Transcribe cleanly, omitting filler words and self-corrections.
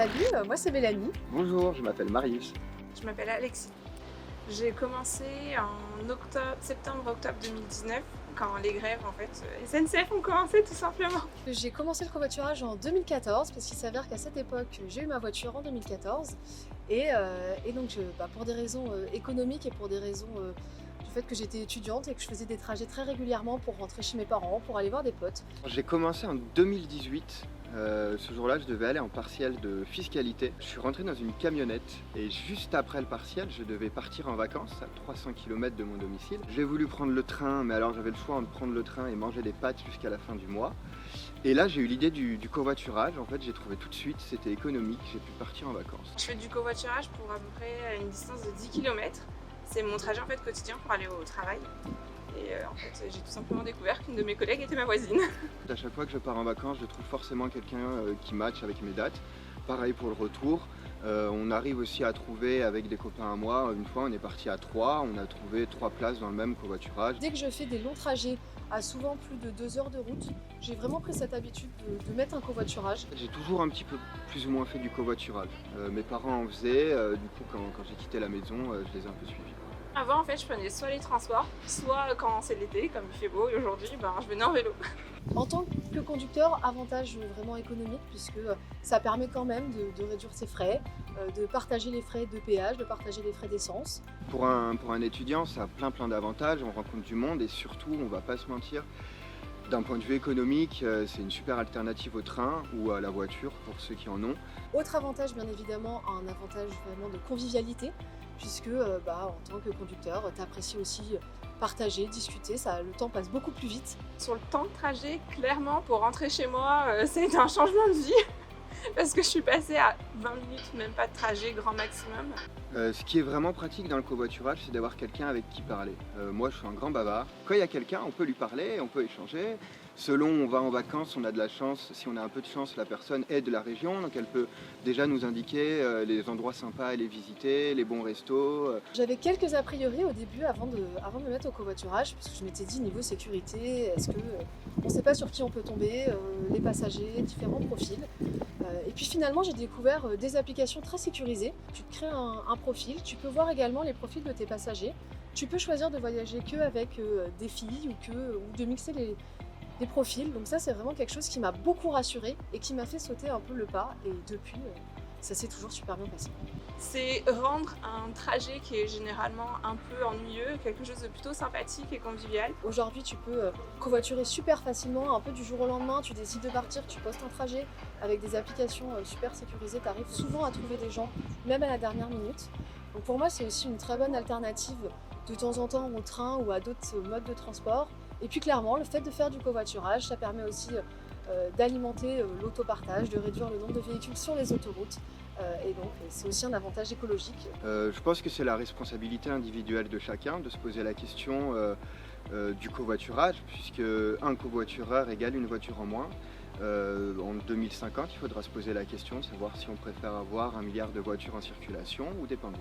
Salut, moi c'est Mélanie. Bonjour, je m'appelle Marius. Je m'appelle Alexis. J'ai commencé en septembre-octobre 2019 quand les grèves SNCF ont commencé tout simplement. J'ai commencé le covoiturage en 2014 parce qu'il s'avère qu'à cette époque j'ai eu ma voiture en 2014 et donc pour des raisons économiques et pour des raisons du fait que j'étais étudiante et que je faisais des trajets très régulièrement pour rentrer chez mes parents, pour aller voir des potes. J'ai commencé en 2018. Ce jour-là, je devais aller en partiel de fiscalité. Je suis rentré dans une camionnette et juste après le partiel, je devais partir en vacances à 300 km de mon domicile. J'ai voulu prendre le train, mais alors j'avais le choix entre prendre le train et manger des pâtes jusqu'à la fin du mois. Et là, j'ai eu l'idée du covoiturage. En fait, j'ai trouvé tout de suite, c'était économique, j'ai pu partir en vacances. Je fais du covoiturage pour à peu près une distance de 10 km. C'est mon trajet quotidien pour aller au travail. Et j'ai tout simplement découvert qu'une de mes collègues était ma voisine. À chaque fois que je pars en vacances, je trouve forcément quelqu'un qui matche avec mes dates. Pareil pour le retour. On arrive aussi à trouver avec des copains à moi. Une fois, on est parti à 3, on a trouvé 3 places dans le même covoiturage. Dès que je fais des longs trajets à souvent plus de 2 heures de route, j'ai vraiment pris cette habitude de mettre un covoiturage. J'ai toujours un petit peu plus ou moins fait du covoiturage. Mes parents en faisaient, du coup quand j'ai quitté la maison, je les ai un peu suivis. Avant, je prenais soit les transports, soit quand c'est l'été, comme il fait beau, et aujourd'hui, je venais en vélo. En tant que conducteur, avantage vraiment économique puisque ça permet quand même de réduire ses frais, de partager les frais de péage, de partager les frais d'essence. Pour un étudiant, ça a plein d'avantages, on rencontre du monde et surtout, on va pas se mentir, d'un point de vue économique, c'est une super alternative au train ou à la voiture pour ceux qui en ont. Autre avantage, bien évidemment, un avantage vraiment de convivialité, puisque en tant que conducteur, tu apprécies aussi partager, discuter, le temps passe beaucoup plus vite. Sur le temps de trajet, clairement, pour rentrer chez moi, c'est un changement de vie. Parce que je suis passée à 20 minutes, même pas de trajet, grand maximum. Ce qui est vraiment pratique dans le covoiturage, c'est d'avoir quelqu'un avec qui parler. Moi, je suis un grand bavard. Quand il y a quelqu'un, on peut lui parler, on peut échanger. Selon où on va en vacances, on a de la chance. Si on a un peu de chance, la personne est de la région, donc elle peut déjà nous indiquer les endroits sympas à aller visiter, les bons restos. J'avais quelques a priori au début avant de me mettre au covoiturage, parce que je m'étais dit niveau sécurité, est-ce que on ne sait pas sur qui on peut tomber, les passagers, différents profils. Et puis finalement, j'ai découvert des applications très sécurisées. Tu te crées un profil, tu peux voir également les profils de tes passagers. Tu peux choisir de voyager qu'avec des filles ou de mixer les profils. Donc ça, c'est vraiment quelque chose qui m'a beaucoup rassurée et qui m'a fait sauter un peu le pas. Et depuis, ça s'est toujours super bien passé. C'est rendre un trajet qui est généralement un peu ennuyeux, quelque chose de plutôt sympathique et convivial. Aujourd'hui, tu peux covoiturer super facilement, un peu du jour au lendemain. Tu décides de partir, tu postes un trajet avec des applications super sécurisées. Tu arrives souvent à trouver des gens, même à la dernière minute. Donc pour moi, c'est aussi une très bonne alternative de temps en temps au train ou à d'autres modes de transport. Et puis clairement, le fait de faire du covoiturage, ça permet aussi d'alimenter l'autopartage, de réduire le nombre de véhicules sur les autoroutes. Et donc c'est aussi un avantage écologique. Je pense que c'est la responsabilité individuelle de chacun de se poser la question du covoiturage, puisque un covoitureur égale une voiture en moins. En 2050, il faudra se poser la question de savoir si on préfère avoir 1 milliard de voitures en circulation ou des pingouins.